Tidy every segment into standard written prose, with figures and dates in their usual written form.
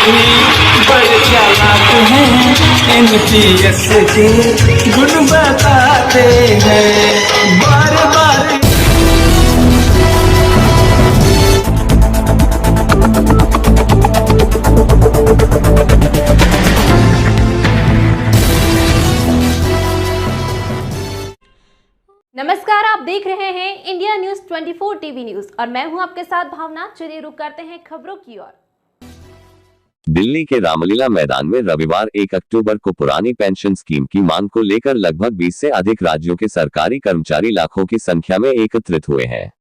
भी बड़े चालाक हैं, NPS के गुण बताते हैं बार बार। नमस्कार, आप देख रहे हैं इंडिया न्यूज 24 टीवी न्यूज और मैं हूं आपके साथ भावना। चलिए रुक करते हैं खबरों की ओर। दिल्ली के रामलीला मैदान में रविवार 1 अक्टूबर को पुरानी पेंशन स्कीम की मांग को लेकर लगभग 20 से अधिक राज्यों के सरकारी कर्मचारी लाखों की संख्या में एकत्रित हुए हैं।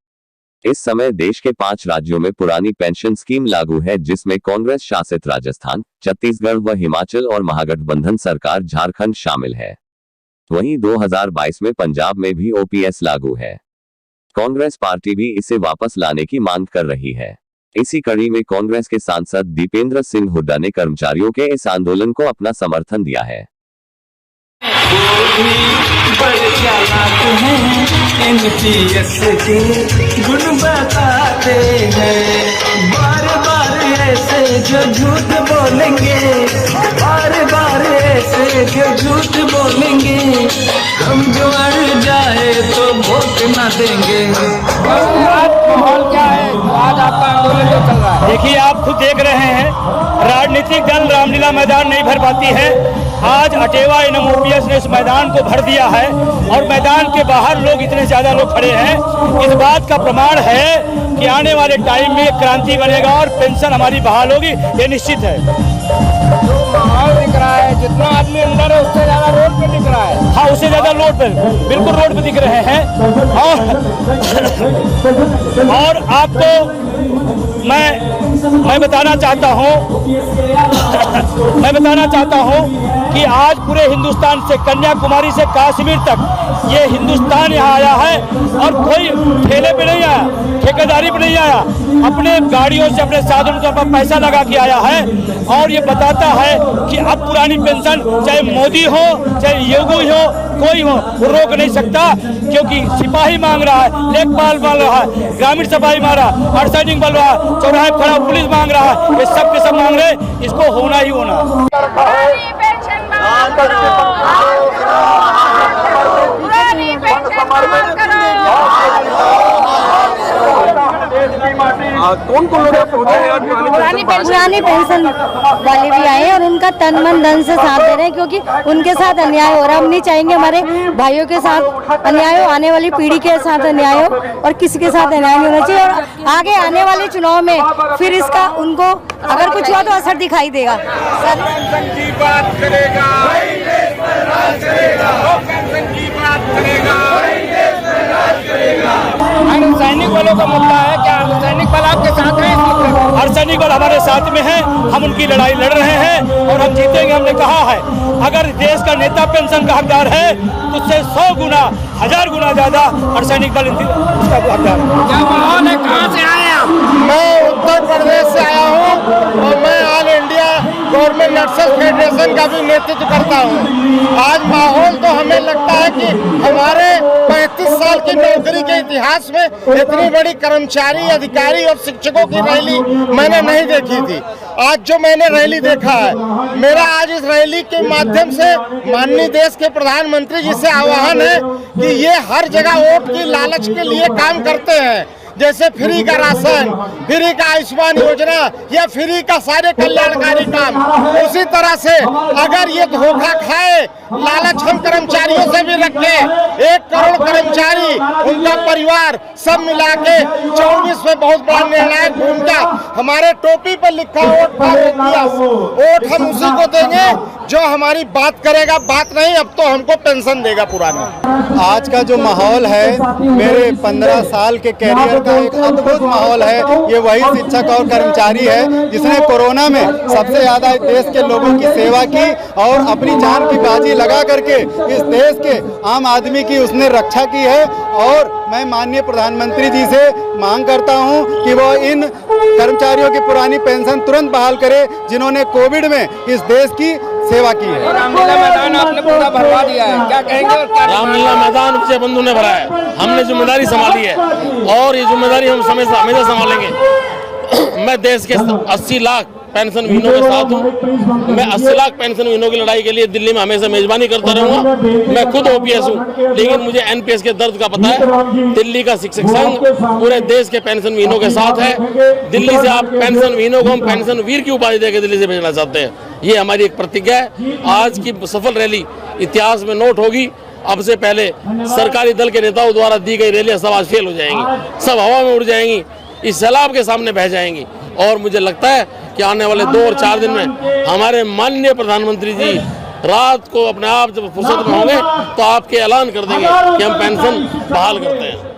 इस समय देश के 5 राज्यों में पुरानी पेंशन स्कीम लागू है, जिसमें कांग्रेस शासित राजस्थान, छत्तीसगढ़ व हिमाचल और महागठबंधन सरकार झारखंड शामिल है। वहीं 2022 में पंजाब में भी OPS लागू है। कांग्रेस पार्टी भी इसे वापस लाने की मांग कर रही है। इसी कड़ी में कांग्रेस के सांसद दीपेंद्र सिंह हुड्डा ने कर्मचारियों के इस आंदोलन को अपना समर्थन दिया है। बड़े चालाक हैं, NPS के गुण बताते हैं बार बार ऐसे जो झूठ बोलेंगे, बार बार ऐसे जो झूठ बोलेंगे, हम जो अड़ जाए तो वोट ना देंगे। आज माहौल क्या है? आज आपका आंदोलन जो चल रहा है, देखिए आप खुद देख रहे हैं, राजनीतिक दल रामलीला मैदान नहीं भर पाती है। आज अटेवा इनम OPS ने इस मैदान को भर दिया है और मैदान के बाहर लोग इतने ज्यादा लोग खड़े हैं। इस बात का प्रमाण है कि आने वाले टाइम में क्रांति बनेगा और पेंशन हमारी बहाल होगी, ये निश्चित है। जो माहौल दिख रहा है, जितना आदमी अंदर है उससे ज्यादा रोड पे दिख रहा है। हाँ, उससे ज्यादा रोड पे, बिल्कुल रोड पे दिख रहे हैं। और आपको मैं बताना चाहता हूँ कि आज पूरे हिंदुस्तान से, कन्याकुमारी से कश्मीर तक ये हिंदुस्तान यहाँ आया है और कोई ठेले पे नहीं आया, ठेकेदारी पे नहीं आया, अपने गाड़ियों से, अपने साधनों पर पैसा लगा के आया है। और ये बताता है कि अब पुरानी पेंशन चाहे मोदी हो चाहे योगी हो, कोई हो, वो रोक नहीं सकता, क्योंकि सिपाही मांग रहा है, लेखपाल मांग रहा है, ग्रामीण सफाई मांग रहा है, अर्धसैनिक बल रहा है, चौराहे खड़ा पुलिस मांग रहा है, ये सब के सब मांग रहे, इसको होना ही होना। कौन लोग पुरानी पेंशन वाले भी आए और उनका तन मन धन से साथ दे रहे हैं, क्योंकि उनके साथ अन्याय हो रहा है। हम नहीं चाहेंगे हमारे भाइयों के साथ अन्याय हो, आने वाली पीढ़ी के साथ अन्याय हो, और किसी के साथ अन्याय नहीं होना चाहिए। और आगे आने वाले चुनाव में फिर इसका उनको अगर कुछ हुआ तो असर दिखाई देगा। अर्धसैनिक बलों का मुद्दा है, क्या अर्धसैनिक बल आपके साथ है? अर्धसैनिक बल हमारे साथ में है, हम उनकी लड़ाई लड़ रहे हैं और हम जीतेंगे। हमने कहा है, अगर देश का नेता पेंशन का हकदार है तो उससे 100 गुना 1000 गुना ज्यादा अर्धसैनिक बल उसका हकदार है। क्या माहौल है? कहाँ से आए आप? मैं उत्तर प्रदेश से आया हूँ और मैं all India government nurses federation का भी नेतृत्व करता हूँ। आज माहौल तो हमें लगता है कि हमारे 35 साल की नौकरी के इतिहास में इतनी बड़ी कर्मचारी, अधिकारी और शिक्षकों की रैली मैंने नहीं देखी थी। आज जो मैंने रैली देखा है, मेरा आज इस रैली के माध्यम से माननीय देश के प्रधानमंत्री जी से आह्वान है कि ये हर जगह वोट की लालच के लिए काम करते हैं। जैसे फ्री का राशन, फ्री का आयुष्मान योजना या फ्री का सारे कल्याणकारी काम, उसी तरह से अगर ये धोखा खाए, लालच हम कर्मचारियों से भी रखे, 1 करोड़ कर्मचारी, उनका परिवार सब मिला के 24 में बहुत बड़ा निर्णायक भूमिका, हमारे टोपी पर लिखा वोट हम उसी को देंगे जो हमारी बात करेगा, बात नहीं अब तो हमको पेंशन देगा पुरानी। आज का जो माहौल है, मेरे 15 साल के कैरियर का एक अद्भुत माहौल है। ये वही शिक्षक और कर्मचारी है जिसने कोरोना में सबसे ज्यादा देश के लोगों की सेवा की और अपनी जान की बाजी लगा करके इस देश के आम आदमी की उसने रक्षा की है। और मैं माननीय प्रधानमंत्री जी से मांग करता हूं कि वो इन कर्मचारियों की पुरानी पेंशन तुरंत बहाल करे जिन्होंने कोविड में इस देश की सेवा की है। रामलीला मैदान आपने पूरा भरवा दिया है, क्या कहेंगे? रामलीला मैदान विजय बंधु ने भरा है, हमने जिम्मेदारी संभाली है और ये जिम्मेदारी हम हमेशा संभालेंगे। मैं देश के 80 लाख पेंशन विहीनों के साथ हूँ। मैं 80 लाख पेंशन विहीनों की लड़ाई के लिए दिल्ली में हमेशा मेजबानी करता रहूंगा। मैं खुद ओपीएस हूँ, लेकिन मुझे एनपीएस के दर्द का पता है। दिल्ली का शिक्षक संघ पूरे देश के पेंशन विहीनों के साथ है। दिल्ली से आप पेंशन विहीनों को हम पेंशन वीर की उपाधि देकर दिल्ली से भेजना चाहते हैं। ये हमारी एक प्रतिज्ञा है। आज की सफल रैली इतिहास में नोट होगी। अब से पहले सरकारी दल के नेताओं द्वारा दी गई रैलियां सब आज फेल हो जाएंगी, सब हवा में उड़ जाएंगी, इस सैलाब के सामने बह जाएंगी। और मुझे लगता है कि आने वाले 2 और 4 दिन में हमारे माननीय प्रधानमंत्री जी रात को अपने आप जब फुर्सत में होंगे तो आपके ऐलान कर देंगे कि हम पेंशन बहाल करते हैं।